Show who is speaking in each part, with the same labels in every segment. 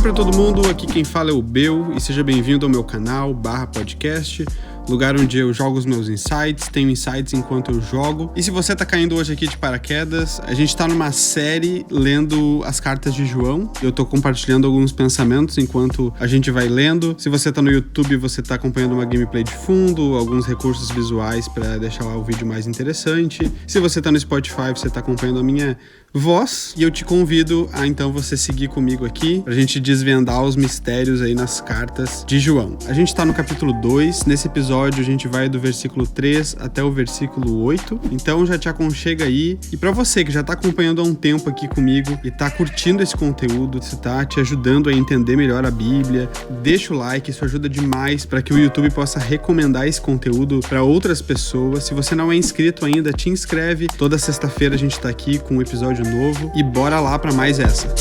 Speaker 1: para todo mundo, aqui quem fala é o Bel e seja bem-vindo ao meu canal /podcast, lugar onde eu jogo os meus insights, tenho insights enquanto eu jogo. E se você tá caindo hoje aqui de paraquedas, a gente tá numa série lendo as cartas de João. Eu tô compartilhando alguns pensamentos enquanto a gente vai lendo. Se você tá no YouTube, você tá acompanhando uma gameplay de fundo, alguns recursos visuais para deixar o vídeo mais interessante. Se você tá no Spotify, você tá acompanhando a minha voz. E eu te convido a então você seguir comigo aqui pra gente desvendar os mistérios aí nas cartas de João. A gente tá no capítulo 2, nesse episódio a gente vai do versículo 3 até o versículo 8, então já te aconchega aí. E pra você que já tá acompanhando há um tempo aqui comigo e tá curtindo esse conteúdo, se tá te ajudando a entender melhor a Bíblia, deixa o like, isso ajuda demais para que o YouTube possa recomendar esse conteúdo para outras pessoas. Se você não é inscrito ainda, te inscreve. Toda sexta-feira a gente tá aqui com um episódio novo e bora lá para mais essa.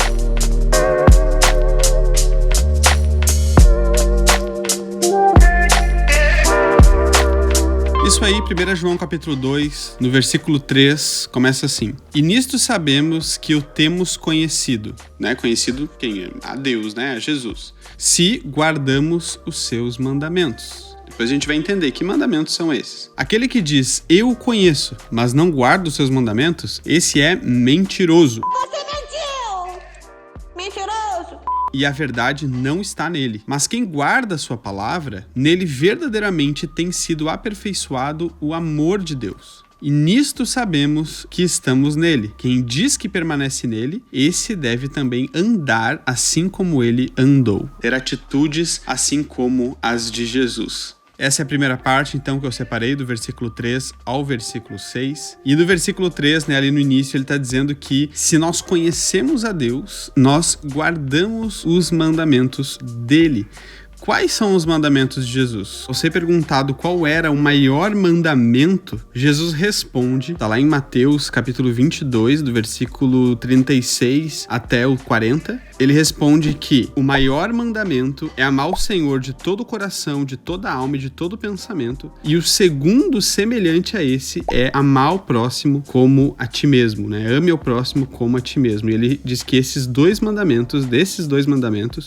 Speaker 1: Isso aí, 1 João capítulo 2, no versículo 3, começa assim: E nisto sabemos que o temos conhecido, né? Conhecido quem? A Deus, né? A Jesus. Se guardamos os seus mandamentos. Depois a gente vai entender que mandamentos são esses. Aquele que diz, eu o conheço, mas não guarda os seus mandamentos, esse é mentiroso.
Speaker 2: Você mentiu! Mentiroso!
Speaker 1: E a verdade não está nele. Mas quem guarda a sua palavra, nele verdadeiramente tem sido aperfeiçoado o amor de Deus. E nisto sabemos que estamos nele. Quem diz que permanece nele, esse deve também andar assim como ele andou. Ter atitudes assim como as de Jesus. Essa é a primeira parte, então, que eu separei do versículo 3 ao versículo 6. E do versículo 3, né, ali no início, ele está dizendo que se nós conhecemos a Deus, nós guardamos os mandamentos dele. Quais são os mandamentos de Jesus? Ao ser perguntado qual era o maior mandamento, Jesus responde, está lá em Mateus capítulo 22, do versículo 36 até o 40, ele responde que o maior mandamento é amar o Senhor de todo o coração, de toda a alma e de todo o pensamento, e o segundo semelhante a esse é amar o próximo como a ti mesmo, né? Ame o próximo como a ti mesmo. E ele diz que desses dois mandamentos,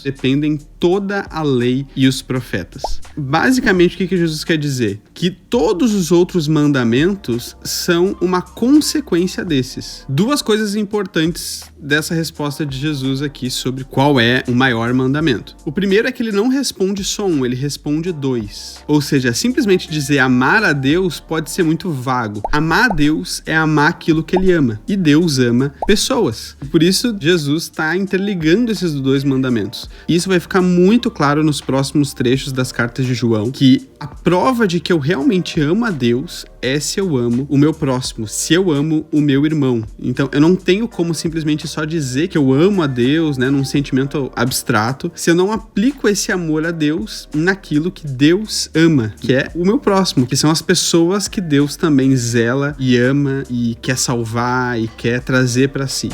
Speaker 1: dependem toda a lei e os profetas. Basicamente, o que Jesus quer dizer? Que todos os outros mandamentos são uma consequência desses. Duas coisas importantes dessa resposta de Jesus aqui sobre qual é o maior mandamento. O primeiro é que ele não responde só um, ele responde dois. Ou seja, simplesmente dizer amar a Deus pode ser muito vago. Amar a Deus é amar aquilo que ele ama. E Deus ama pessoas. Por isso, Jesus está interligando esses dois mandamentos. E isso vai ficar muito claro nos próximos trechos das cartas de João, que a prova de que eu realmente amo a Deus é se eu amo o meu próximo, se eu amo o meu irmão. Então, eu não tenho como simplesmente só dizer que eu amo a Deus, né, num sentimento abstrato, se eu não aplico esse amor a Deus naquilo que Deus ama, que é o meu próximo, que são as pessoas que Deus também zela e ama e quer salvar e quer trazer para si.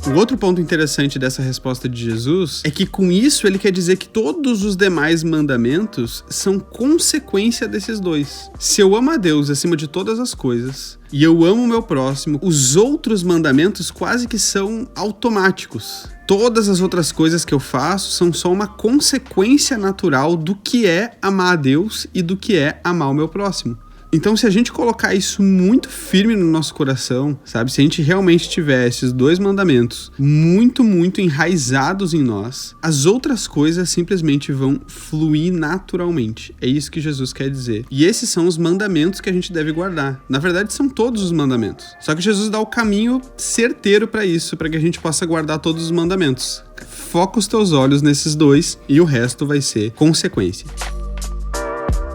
Speaker 1: O outro ponto interessante dessa resposta de Jesus é que com isso ele quer dizer que todos os demais mandamentos são consequência desses dois. Se eu amo a Deus acima de todas as coisas e eu amo o meu próximo, os outros mandamentos quase que são automáticos. Todas as outras coisas que eu faço são só uma consequência natural do que é amar a Deus e do que é amar o meu próximo. Então, se a gente colocar isso muito firme no nosso coração, sabe? Se a gente realmente tiver esses dois mandamentos muito, muito enraizados em nós, as outras coisas simplesmente vão fluir naturalmente. É isso que Jesus quer dizer. E esses são os mandamentos que a gente deve guardar. Na verdade, são todos os mandamentos. Só que Jesus dá o caminho certeiro para isso, para que a gente possa guardar todos os mandamentos. Foca os teus olhos nesses dois e o resto vai ser consequência.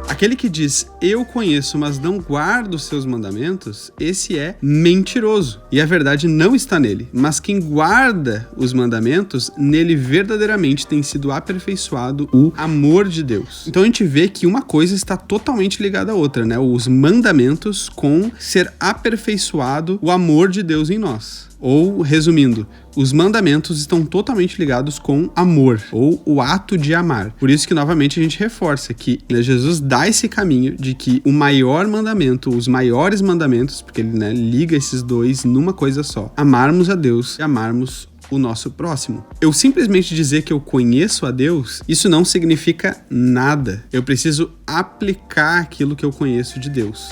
Speaker 1: Aquele que diz, eu conheço, mas não guardo os seus mandamentos, esse é mentiroso. E a verdade não está nele. Mas quem guarda os mandamentos, nele verdadeiramente tem sido aperfeiçoado o amor de Deus. Então a gente vê que uma coisa está totalmente ligada à outra, né? Os mandamentos com ser aperfeiçoado o amor de Deus em nós. Ou, resumindo, os mandamentos estão totalmente ligados com amor, ou o ato de amar. Por isso que, novamente, a gente reforça que Jesus dá esse caminho de que o maior mandamento, os maiores mandamentos, porque ele liga esses dois numa coisa só, amarmos a Deus e amarmos o nosso próximo. Eu simplesmente dizer que eu conheço a Deus, isso não significa nada. Eu preciso aplicar aquilo que eu conheço de Deus.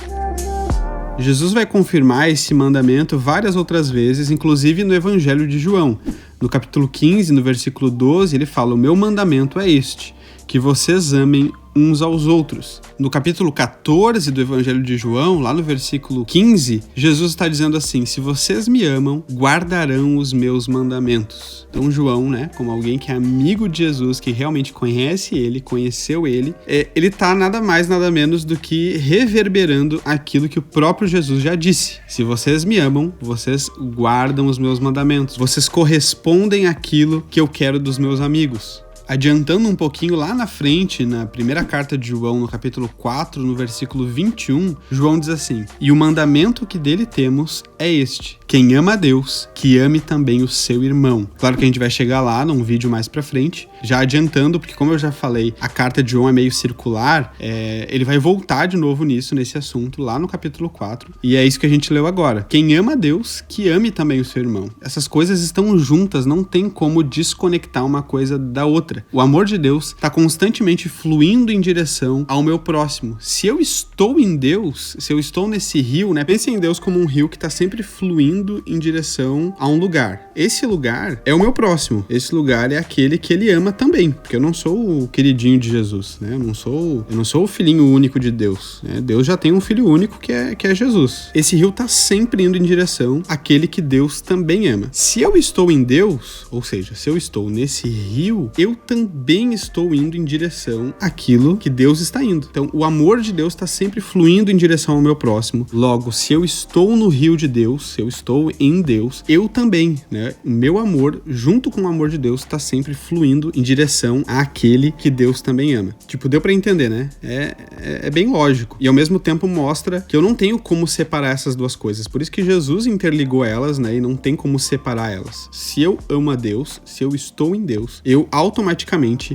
Speaker 1: Jesus vai confirmar esse mandamento várias outras vezes, inclusive no Evangelho de João. No capítulo 15, no versículo 12, ele fala: o meu mandamento é este, que vocês amem uns aos outros. No capítulo 14 do Evangelho de João, lá no versículo 15, Jesus está dizendo assim: se vocês me amam, guardarão os meus mandamentos. Então João, como alguém que é amigo de Jesus, que realmente conhece ele, conheceu ele, ele está nada mais, nada menos do que reverberando aquilo que o próprio Jesus já disse. Se vocês me amam, vocês guardam os meus mandamentos. Vocês correspondem àquilo que eu quero dos meus amigos. Adiantando um pouquinho lá na frente, na primeira carta de João, no capítulo 4, no versículo 21, João diz assim: e o mandamento que dele temos é este: quem ama a Deus, que ame também o seu irmão. Claro que a gente vai chegar lá num vídeo mais pra frente, já adiantando, porque como eu já falei, a carta de João é meio circular, ele vai voltar de novo nesse assunto, lá no capítulo 4, e é isso que a gente leu agora. Quem ama a Deus, que ame também o seu irmão. Essas coisas estão juntas, não tem como desconectar uma coisa da outra. O amor de Deus está constantemente fluindo em direção ao meu próximo. Se eu estou em Deus, se eu estou nesse rio, pense em Deus como um rio que está sempre fluindo em direção a um lugar. Esse lugar é o meu próximo. Esse lugar é aquele que ele ama também, porque eu não sou o queridinho de Jesus, Eu não sou o filhinho único de Deus, Deus já tem um filho único que é Jesus. Esse rio está sempre indo em direção àquele que Deus também ama. Se eu estou em Deus, ou seja, se eu estou nesse rio, eu também estou indo em direção àquilo que Deus está indo. Então, o amor de Deus está sempre fluindo em direção ao meu próximo. Logo, se eu estou no rio de Deus, se eu estou em Deus, eu também, O meu amor, junto com o amor de Deus, está sempre fluindo em direção àquele que Deus também ama. Deu pra entender, É bem lógico. E ao mesmo tempo mostra que eu não tenho como separar essas duas coisas. Por isso que Jesus interligou elas, E não tem como separar elas. Se eu amo a Deus, se eu estou em Deus, eu automaticamente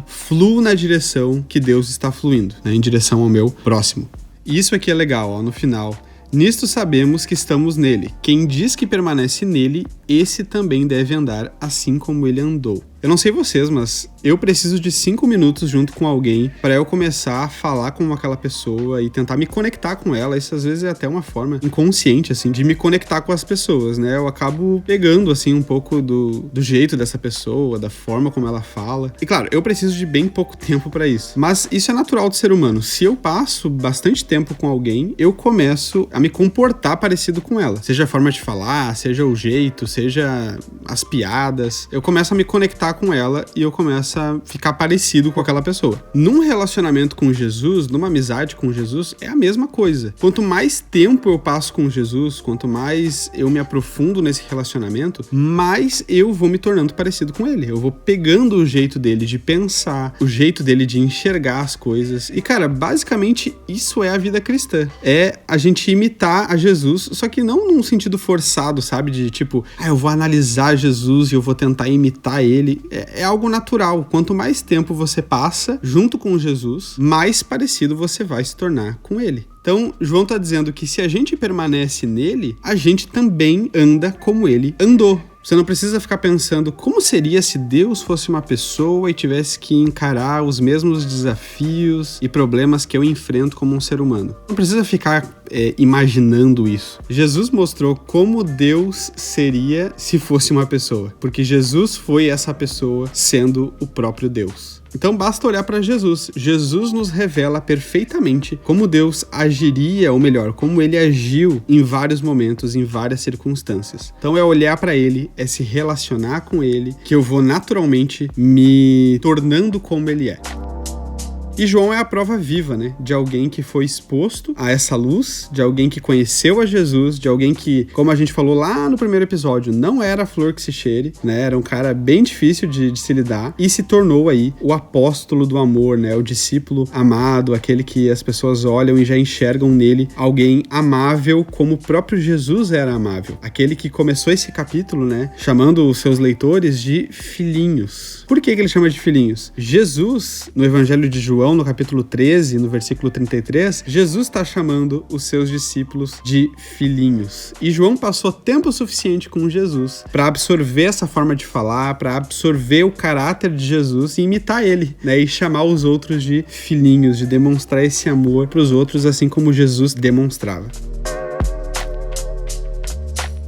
Speaker 1: fluo na direção que Deus está fluindo, em direção ao meu próximo. E isso aqui é legal, no final. Nisto sabemos que estamos nele. Quem diz que permanece nele, esse também deve andar assim como ele andou. Eu não sei vocês, mas eu preciso de 5 minutos junto com alguém para eu começar a falar com aquela pessoa e tentar me conectar com ela. Isso às vezes é até uma forma inconsciente, de me conectar com as pessoas, Eu acabo pegando, um pouco do jeito dessa pessoa, da forma como ela fala. E claro, eu preciso de bem pouco tempo para isso. Mas isso é natural do ser humano. Se eu passo bastante tempo com alguém, eu começo a me comportar parecido com ela. Seja a forma de falar, seja o jeito, seja as piadas. Eu começo a me conectar com ela e eu começo a ficar parecido com aquela pessoa. Num relacionamento com Jesus, numa amizade com Jesus, é a mesma coisa. Quanto mais tempo eu passo com Jesus, quanto mais eu me aprofundo nesse relacionamento, mais eu vou me tornando parecido com ele. Eu vou pegando o jeito dele de pensar, o jeito dele de enxergar as coisas. E, cara, basicamente isso é a vida cristã. É a gente imitar a Jesus, só que não num sentido forçado, de eu vou analisar Jesus e eu vou tentar imitar ele. É algo natural. Quanto mais tempo você passa junto com Jesus, mais parecido você vai se tornar com ele. Então, João está dizendo que se a gente permanece nele, a gente também anda como ele andou. Você não precisa ficar pensando como seria se Deus fosse uma pessoa e tivesse que encarar os mesmos desafios e problemas que eu enfrento como um ser humano. Não precisa ficar imaginando isso. Jesus mostrou como Deus seria se fosse uma pessoa, porque Jesus foi essa pessoa sendo o próprio Deus. Então basta olhar para Jesus. Jesus nos revela perfeitamente como Deus agiria, ou melhor, como ele agiu em vários momentos, em várias circunstâncias. Então é olhar para ele, é se relacionar com ele, que eu vou naturalmente me tornando como ele é. E João é a prova viva, de alguém que foi exposto a essa luz, de alguém que conheceu a Jesus, de alguém que, como a gente falou lá no primeiro episódio, não era a flor que se cheire, Era um cara bem difícil de se lidar e se tornou aí o apóstolo do amor, O discípulo amado, aquele que as pessoas olham e já enxergam nele alguém amável como o próprio Jesus era amável. Aquele que começou esse capítulo, chamando os seus leitores de filhinhos. Por que ele chama de filhinhos? Jesus, no Evangelho de João, João, no capítulo 13, no versículo 33, Jesus está chamando os seus discípulos de filhinhos. E João passou tempo suficiente com Jesus para absorver essa forma de falar, para absorver o caráter de Jesus e imitar ele, né? E chamar os outros de filhinhos, de demonstrar esse amor para os outros, assim como Jesus demonstrava.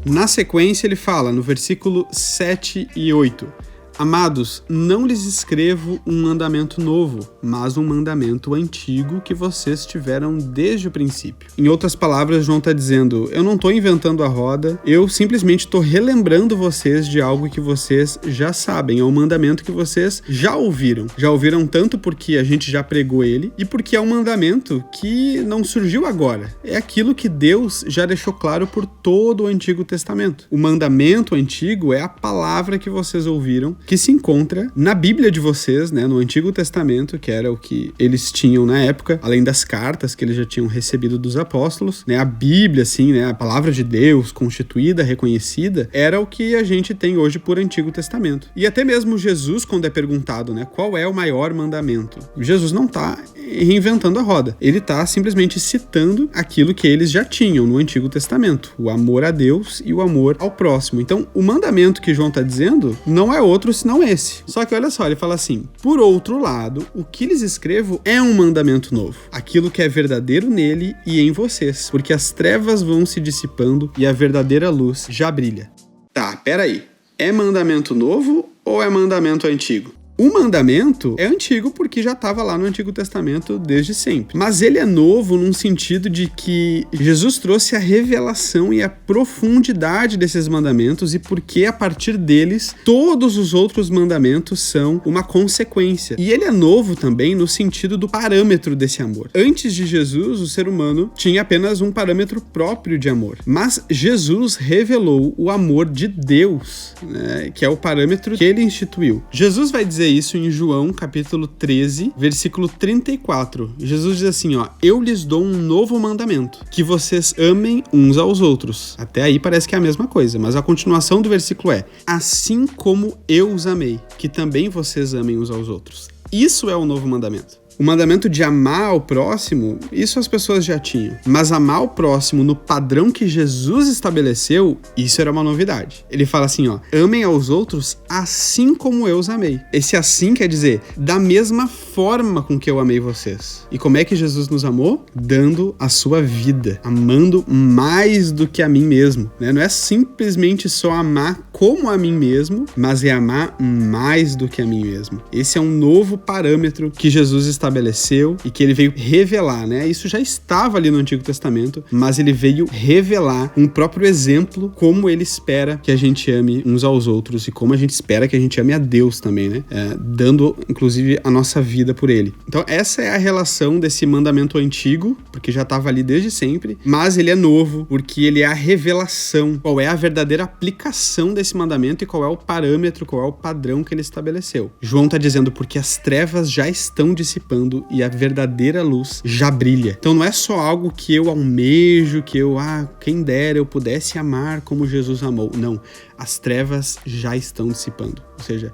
Speaker 1: Na sequência, ele fala no versículo 7 e 8: Amados, não lhes escrevo um mandamento novo, mas um mandamento antigo que vocês tiveram desde o princípio. Em outras palavras, João está dizendo, eu não estou inventando a roda, eu simplesmente estou relembrando vocês de algo que vocês já sabem, é um mandamento que vocês já ouviram. Já ouviram tanto porque a gente já pregou ele e porque é um mandamento que não surgiu agora. É aquilo que Deus já deixou claro por todo o Antigo Testamento. O mandamento antigo é a palavra que vocês ouviram, que se encontra na Bíblia de vocês, né, no Antigo Testamento, que era o que eles tinham na época, além das cartas que eles já tinham recebido dos apóstolos, né, a Bíblia, assim, né, a palavra de Deus, constituída, reconhecida, era o que a gente tem hoje por Antigo Testamento. E até mesmo Jesus, quando é perguntado, né, qual é o maior mandamento, Jesus não está reinventando a roda, ele está simplesmente citando aquilo que eles já tinham no Antigo Testamento, o amor a Deus e o amor ao próximo. Então, o mandamento que João está dizendo não é outro senão esse. Só que olha só, ele fala assim, por outro lado, o que lhes escrevo é um mandamento novo, aquilo que é verdadeiro nele e em vocês, porque as trevas vão se dissipando e a verdadeira luz já brilha. Tá, peraí, é mandamento novo ou é mandamento antigo? O mandamento é antigo porque já estava lá no Antigo Testamento desde sempre. Mas ele é novo num sentido de que Jesus trouxe a revelação e a profundidade desses mandamentos e porque a partir deles todos os outros mandamentos são uma consequência. E ele é novo também no sentido do parâmetro desse amor. Antes de Jesus, o ser humano tinha apenas um parâmetro próprio de amor. Mas Jesus revelou o amor de Deus, né, que é o parâmetro que ele instituiu. Jesus vai dizer isso em João, capítulo 13, versículo 34. Jesus diz assim, ó, eu lhes dou um novo mandamento, que vocês amem uns aos outros. Até aí parece que é a mesma coisa, mas a continuação do versículo é, assim como eu os amei, que também vocês amem uns aos outros. Isso é o novo mandamento. O mandamento de amar o próximo, isso as pessoas já tinham. Mas amar o próximo no padrão que Jesus estabeleceu, isso era uma novidade. Ele fala assim, ó, amem aos outros assim como eu os amei. Esse assim quer dizer, da mesma forma com que eu amei vocês. E como é que Jesus nos amou? Dando a sua vida, amando mais do que a mim mesmo, né? Não é simplesmente só amar como a mim mesmo, mas é amar mais do que a mim mesmo. Esse é um novo parâmetro que Jesus estabeleceu e que ele veio revelar, né? Isso já estava ali no Antigo Testamento, mas ele veio revelar um próprio exemplo como ele espera que a gente ame uns aos outros e como a gente espera que a gente ame a Deus também, né? Dando, inclusive, a nossa vida por ele. Então, essa é a relação desse mandamento antigo, porque já estava ali desde sempre, mas ele é novo, porque ele é a revelação, qual é a verdadeira aplicação desse mandamento e qual é o parâmetro, qual é o padrão que ele estabeleceu. João está dizendo, porque as trevas já estão dissipando e a verdadeira luz já brilha. Então não é só algo que eu almejo, que eu, quem dera eu pudesse amar como Jesus amou. Não, as trevas já estão dissipando. Ou seja,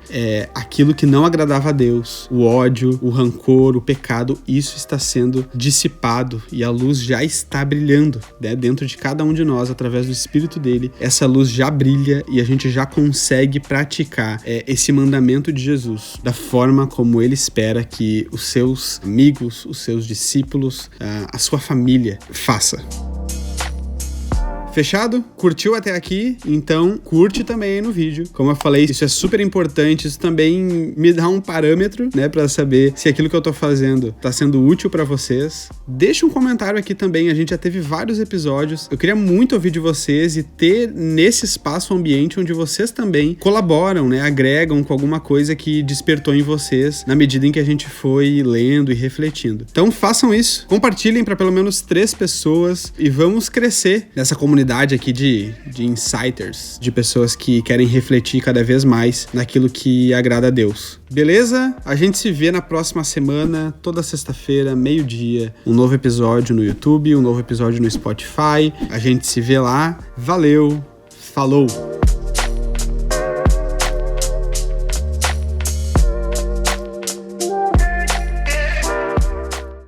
Speaker 1: aquilo que não agradava a Deus, o ódio, o rancor, o pecado, isso está sendo dissipado e a luz já está brilhando, né, dentro de cada um de nós, através do Espírito dele. Essa luz já brilha e a gente já consegue praticar esse mandamento de Jesus da forma como ele espera que os seus amigos, os seus discípulos, a sua família faça. Fechado? Curtiu até aqui? Então curte também aí no vídeo. Como eu falei, isso é super importante, isso também me dá um parâmetro, né, pra saber se aquilo que eu tô fazendo tá sendo útil pra vocês. Deixa um comentário aqui também, a gente já teve vários episódios. Eu queria muito ouvir de vocês e ter nesse espaço um ambiente onde vocês também colaboram, né, agregam com alguma coisa que despertou em vocês na medida em que a gente foi lendo e refletindo. Então façam isso, compartilhem para pelo menos 3 pessoas e vamos crescer nessa comunidade aqui de insiders, de pessoas que querem refletir cada vez mais naquilo que agrada a Deus. Beleza? A gente se vê na próxima semana, toda sexta-feira, meio-dia, um novo episódio no YouTube, um novo episódio no Spotify. A gente se vê lá. Valeu, falou!